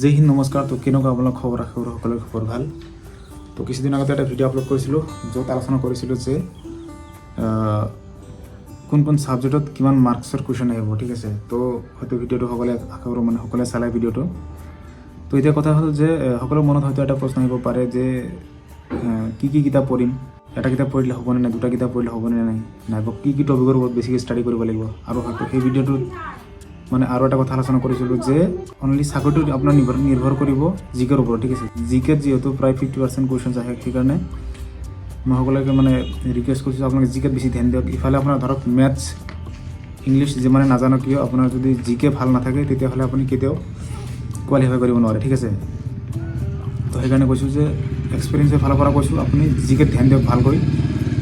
জয় হিন্দ নমস্কাৰ। তো কেনেকুৱা আপোনাৰ খবৰ সকলোৰে খবৰ ভাল। তো কিছুদিন আগতে এটা ভিডিঅ' আপলোড কৰিছিলোঁ য'ত আলোচনা কৰিছিলোঁ যে কোন কোন ছাবজেক্টত কিমান মাৰ্কছৰ কুৱেশ্যন আহিব, ঠিক আছে। তো হয়তো ভিডিঅ'টো সকলোৱে চালাই ভিডিঅ'টো। তো এতিয়া কথা হ'ল যে সকলোৰে মনত হয়তো এটা প্ৰশ্ন আহিব পাৰে যে কি কিতাপ পঢ়িম, এটা কিতাপ পঢ়িলে হ'বনে নাই, দুটা কিতাপ পঢ়িলে হ'বনে নাই, নাইবা কি টপিকৰ ওপৰত বেছিকৈ ষ্টাডি কৰিব লাগিব। আৰু হয়তো সেই ভিডিঅ'টোত আৰু এটা কথা আলোচনা কৰিছিলোঁ যে অনলি চাকৰিটো আপোনাৰ নিৰ্ভৰ কৰিব জিকেৰ ওপৰত, ঠিক আছে। জিকেত যিহেতু প্ৰায় 50% কুৱেশ্যনছ আহে, সেইকাৰণে মই সকলোকে ৰিকুৱেষ্ট কৰিছোঁ আপোনালোকে জিকেত বেছি ধ্যান দিয়ক। ইফালে আপোনাৰ ধৰক মেথছ ইংলিছ যিমানে নাজানো কিয় আপোনাৰ যদি জিকে ভাল নাথাকে তেতিয়াহ'লে আপুনি কেতিয়াও কোৱালিফাই কৰিব নোৱাৰে, ঠিক আছে। তো সেইকাৰণে কৈছোঁ যে এক্সপিৰিয়েঞ্চৰ ফালৰ পৰা কৈছোঁ আপুনি জিকেত ধ্যান দিয়ক ভালকৈ।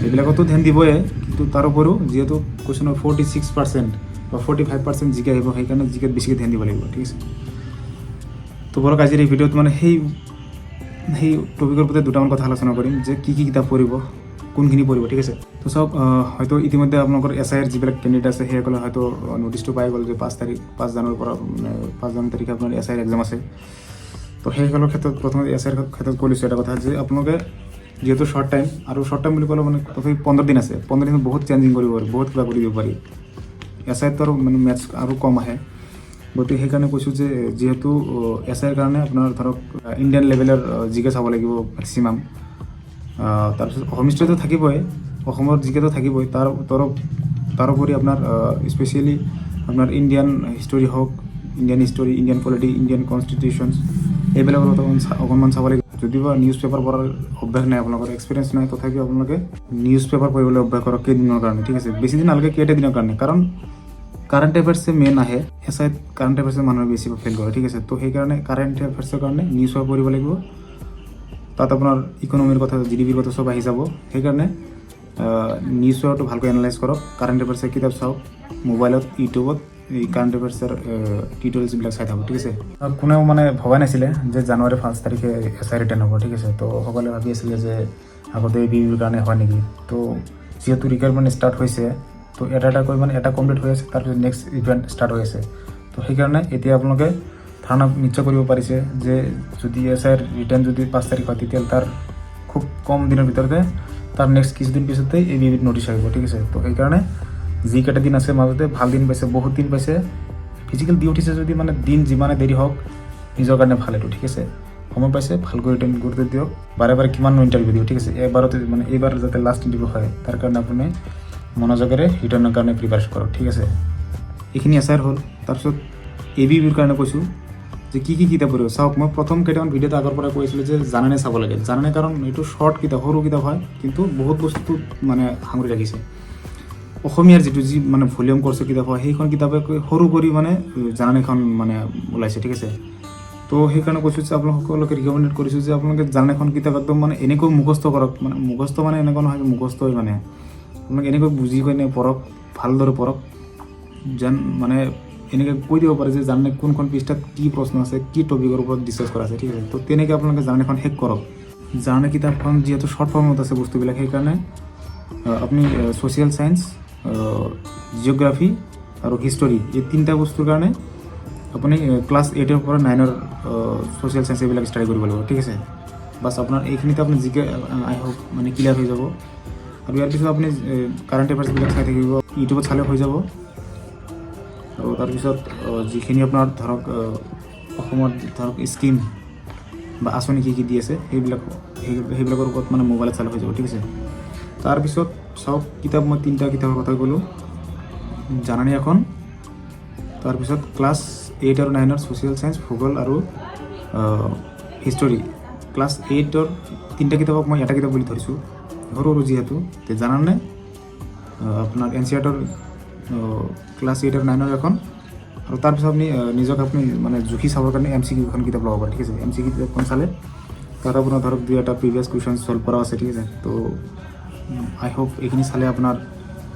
এইবিলাকতো ধ্যান দিবই, কিন্তু তাৰ উপৰিও যিহেতু কুৱেশ্যনৰ 46% বা 45% জিকে আহিব, সেইকাৰণে জিকেত বেছিকৈ ধ্যান দিব লাগিব, ঠিক আছে। তো বলক আজিৰ এই ভিডিঅ'ত সেই টপিকৰ প্ৰতি দুটামান কথা আলোচনা কৰিম যে কি কিতাপ পঢ়িব, কোনখিনি পঢ়িব, ঠিক আছে। তো চাওক, হয়তো ইতিমধ্যে আপোনালোকৰ SIৰ যিবিলাক কেণ্ডিডেট আছে সেইসকলে হয়তো নটিচটো পাই গ'ল যে 5 জানুৱাৰীৰ পৰা 5 জানুৱাৰী তাৰিখে আপোনাৰ SIৰ এক্সাম আছে। তো সেইসকলৰ ক্ষেত্ৰত প্ৰথমে SIৰ ক্ষেত্ৰত কৈছোঁ এটা কথা যে আপোনালোকে যিহেতু শ্বৰ্ট টাইম বুলি ক'লে তথাপি 15 দিন আছে, 15 দিনত বহুত চেঞ্জিং কৰিব পাৰি, বহুত কিবা কৰি দিব পাৰি। SIতো আৰু মেথছ আৰু কম আহে, গতিকে সেইকাৰণে কৈছোঁ যে যিহেতু SIৰ কাৰণে আপোনাৰ ধৰক ইণ্ডিয়ান লেভেলৰ জিকে চাব লাগিব মেক্সিমাম। তাৰপিছত অসম হিষ্ট্ৰীটো থাকিবই, অসমৰ জিকেটো থাকিবই, তাৰোপৰি আপোনাৰ স্পেচিয়েলি আপোনাৰ ইণ্ডিয়ান হিষ্টৰী হওক, Indian history, Indian polity, Indian constitutions, এইবিলাকৰ অকণমান চাব লাগিব। যদিও নিউজ পেপাৰ পঢ়াৰ অভ্যাস নাই, আপোনালোকৰ এক্সপিৰিয়েঞ্চ নাই, তথাপিও আপোনালোকে নিউজ পেপাৰ পঢ়িবলৈ অভ্যাস কৰক কেইদিনৰ কাৰণে, ঠিক আছে। বেছি দিন নালাগে, কেইটাদিনৰ কাৰণে, কাৰণ কাৰেণ্ট এফেয়াৰ্ছে মেইন আহে। SIত কাৰেণ্ট এফেয়াৰ্ছে মানুহে বেছি ফেইল কৰে, ঠিক আছে। তো সেইকাৰণে কাৰেণ্ট এফেয়াৰ্ছৰ কাৰণে নিউজ পেপাৰ পঢ়িব লাগিব। তাত আপোনাৰ ইকনমিৰ কথা, GDPৰ কথা চব আহি যাব। সেইকাৰণে নিউজ পেপাৰটো ভালকৈ এনালাইজ কৰক, কাৰেণ্ট এফেয়াৰ্ছৰ কিতাপ চাওক, মোবাইলত ইউটিউবত এই কাৰেণ্ট এফেয়াৰ্ছৰ টিউটৰিয়েলছবিলাক চাই থাকক, ঠিক আছে। কোনেও ভবা নাছিলে যে জানুৱাৰী 1 তাৰিখে SI ৰিটাৰ্ণ হ'ব, ঠিক আছে। তো সকলোৱে ভাবি আছিলে যে আগতে ABUৰ কাৰণে হয় নেকি। তো যিহেতু ৰিকুৱাৰমেণ্ট ষ্টাৰ্ট হৈছে, তো এটা কমপ্লিট হৈ আছে, তাৰপিছত নেক্সট ইভেণ্ট ষ্টাৰ্ট হৈ আছে। তো সেইকাৰণে এতিয়া আপোনালোকে ধাৰণা নিশ্চয় কৰিব পাৰিছে যে যদি SIৰ ৰিটাৰ্ণ যদি 5 তাৰিখ হয়, তেতিয়াহ'লে তাৰ খুব কম দিনৰ ভিতৰতে তাৰ নেক্সট কিছুদিন পিছতেই ABUত নটিচ আহিব, ঠিক আছে। তো সেইকাৰণে যিকেইটা দিন আছে মাজতে ভাল দিন পাইছে, বহুত দিন পাইছে, ফিজিকেল দি উঠিছে যদি দিন যিমানে দেৰি হওক নিজৰ কাৰণে ভাল, এইটো ঠিক আছে। সময় পাইছে, ভালকৈ ৰিটাৰ্ণ গুৰুত্ব দিয়ক। বাৰে কিমাননো ইণ্টাৰভিউ দিয়ক, ঠিক আছে। এইবাৰ যাতে লাষ্ট ইণ্টাৰভিউ হয়, তাৰ কাৰণে আপুনি মনোযোগেৰে ৰিটাৰ্ণৰ কাৰণে প্ৰিপাৰেশ্যন কৰক, ঠিক আছে। এইখিনি SIৰ হ'ল। তাৰপিছত ABUৰ কাৰণে কৈছোঁ যে কি কিতাপ পঢ়িব। চাওক, মই প্ৰথম কেইটামান ভিডিঅ'ত আগৰ পৰা কৈছিলোঁ যে জানানে চাব লাগে, জানানে, কাৰণ এইটো শ্বৰ্ট কিতাপ, সৰু কিতাপ হয়, কিন্তু বহুত বস্তু সামৰি ৰাখিছে। অসমীয়াৰ যিটো ভলিউম কৰ্চৰ কিতাপ হয়, সেইখন কিতাপে সৰু কৰি জানানেখন ওলাইছে, ঠিক আছে। তো সেইকাৰণে কৈছোঁ যে আপোনালোক সকলোকে ৰিকমেণ্ডেড কৰিছোঁ যে আপোনালোকে জানানেখন কিতাপ একদম এনেকৈ মুখস্থ কৰক, মুখস্থ এনেকুৱা নহয় মুখস্থই আপোনালোকে এনেকৈ বুজি কিনে পঢ়ক, ভালদৰে পঢ়ক, যেন এনেকৈ কৈ দিব পাৰে যে জানানে কোনখন পৃষ্ঠাত কি প্ৰশ্ন আছে, কি টপিকৰ ওপৰত ডিছকাছ কৰা আছে, ঠিক আছে। তো তেনেকৈ আপোনালোকে জানানেখন শেষ কৰক। জানানে কিতাপখন যিহেতু শ্বৰ্ট ফৰ্মত আছে বস্তুবিলাক, সেইকাৰণে আপুনি ছ'চিয়েল চায়েন্স, জিঅ'গ্ৰাফী আৰু হিষ্টৰী, এই তিনিটা বস্তুৰ কাৰণে আপুনি ক্লাছ 8ৰ পৰা 9ৰ ছ'চিয়েল চায়েন্স এইবিলাক ষ্টাডি কৰিব লাগিব, ঠিক আছে। বাছ আপোনাৰ এইখিনিতে আপুনি জিকে আই হোপ ক্লিয়াৰ হৈ যাব। আৰু ইয়াৰ পিছত আপুনি কাৰেণ্ট এফেয়াৰ্ছবিলাক চাই থাকিব, ইউটিউবত চালে হৈ যাব। আৰু তাৰপিছত যিখিনি আপোনাৰ ধৰক অসমত ধৰক স্কিম বা আঁচনি কি দি আছে সেইবিলাকৰ ওপৰত মোবাইলত চালে হৈ যাব, ঠিক আছে। তাৰপিছত চাওক, কিতাপ মই 3টা কিতাপৰ কথা ক'লোঁ, জানানে এখন, তাৰপিছত ক্লাছ 8 আৰু 9ৰ ছ'চিয়েল চায়েন্স, ভূগোল আৰু হিষ্টৰী। ক্লাছ 8ৰ 3টা কিতাপক মই এটা কিতাপ বুলি ধৰিছোঁ, সৰু যিহেতু। জানানে আপোনাৰ NCERTৰ ক্লাছ 8 আৰু 9ৰ এখন, আৰু তাৰপিছত আপুনি জুখি চাবৰ কাৰণে MCQ এখন কিতাপ ল'ব পাৰে, ঠিক আছে। MCQ কিতাপখন চালে তাত আপোনাৰ ধৰক 2-এটা প্ৰিভিয়াছ কুৱেশ্যন ছল্ভ কৰা আছে, ঠিক আছে। তো আই হোপ এইখিনি চালে আপোনাৰ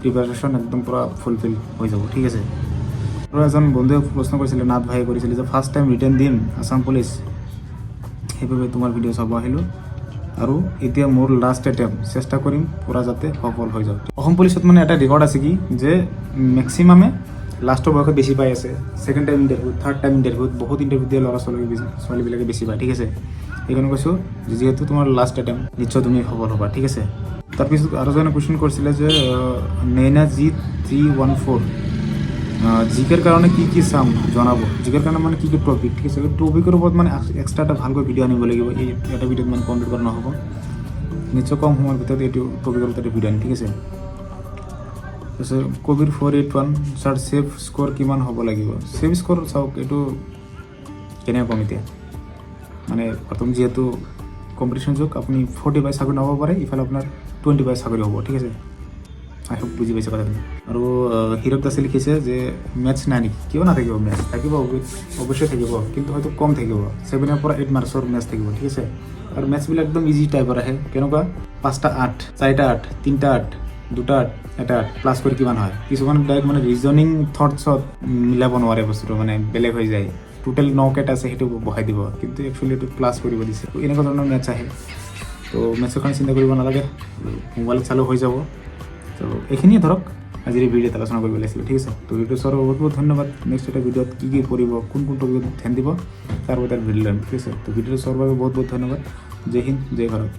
প্ৰিপাৰেশ্যন একদম পূৰা ফুলফিল হৈ যাব, ঠিক আছে। আৰু এজন বন্ধুৱে প্ৰশ্ন কৰিছিলে, নাথ ভাইয়ে কৰিছিলে যে ফাৰ্ষ্ট টাইম ৰিটাৰ্ণ দিম আছাম পুলিচ, সেইবাবে তোমাৰ ভিডিঅ' চাব আহিলোঁ। আৰু এতিয়া মোৰ লাষ্ট এটেম্প, চেষ্টা কৰিম পূৰা যাতে সফল হৈ যাওক। অসম পুলিচত এটা ৰেকৰ্ড আছে কি যে মেক্সিমামে লাষ্টৰ বয়সত বেছি পাই আছে, ছেকেণ্ড টাইম ইণ্টাৰভিউত, থাৰ্ড টাইম ইণ্টাৰভিউত, বহুত ইণ্টাৰভিউ দিয়ে ছোৱালীবিলাকে বেছি পায়, ঠিক আছে। সেইকাৰণে কৈছোঁ যিহেতু তোমাৰ লাষ্ট এটেম্প, নিশ্চয় তুমি সফল হ'বা, ঠিক আছে। তাৰপিছত আৰু এজনে কুৱেশ্যন কৰিছিলে যে নেইনা G314 জিকেৰ কাৰণে কি চাম জনাব, জিকেৰ কাৰণে মানে কি টপিক, ঠিক আছে। টপিকৰ ওপৰত মানে এক্সট্ৰা এটা ভালকৈ ভিডিঅ' আনিব লাগিব, এই এটা ভিডিঅ'ত মানে কমপ্লিট কৰা নহ'ব, নিশ্চয় কম সময়ৰ ভিতৰত এইটো টপিকৰ ওপৰত ভিডিঅ' আনিম, ঠিক আছে। তাৰপিছত কবিৰ 481 ছাৰ ছেভ স্ক'ৰ কিমান হ'ব লাগিব, ছেভ স্ক'ৰ চাওক এইটো কেনেকৈ কম এতিয়া, মানে প্ৰথম যিহেতু কম্পিটিশ্যন যুগ, আপুনি 40 পাই চাকৰি নহ'ব পাৰে, ইফালে আপোনাৰ 20 পাই চাকৰি হ'ব, ঠিক আছে। আই হোপ বুজি পাইছে কথাখিনি। আৰু হীৰক দাসে লিখিছে যে মেথছ নাই নেকি, কিয় নাথাকিব, মেথছ থাকিব, অৱশ্যই থাকিব, কিন্তু হয়তো কম থাকিব, 7 পৰা 8 মাৰ্কছৰ মেথছ থাকিব, ঠিক আছে। আৰু মেথছবিলাক একদম ইজি টাইপৰ আহে, কেনেকুৱা 5টা 8, 4টা 8, 3টা 8, 2টা 8, এটা 8 প্লাছ কৰি কিমান হয়। কিছুমান ডাইৰেক্ট মানে ৰিজনিং থটছত মিলাব নোৱাৰে বস্তুটো, মানে বেলেগ হৈ যায়। টোটেল 9 কেট আছে সেইটো বহাই দিব, কিন্তু একচুৱেলি এইটো প্লাছ কৰিব দিছে, এনেকুৱা ধৰণৰ মেথছ আহে। তো মেথছৰ কাৰণে চিন্তা কৰিব নালাগে, মোবাইলত চালেও হৈ যাব। তো এইখিনিয়ে ধৰক আজিৰ ভিডিঅ'ত আলোচনা কৰিব লাগিছিলে, ঠিক আছে। তো ভিডিঅ' চোৱাৰ বহুত বহুত ধন্যবাদ। নেক্সট এটা ভিডিঅ'ত কি কৰিব, কোন টপিকত ধ্যান দিব তাৰ ওপৰত ভিডিঅ' ল'ম, ঠিক আছে। তো ভিডিঅ'টো চোৱাৰ বাবে বহুত বহুত ধন্যবাদ। জয় হিন্দ, জয় ভাৰত।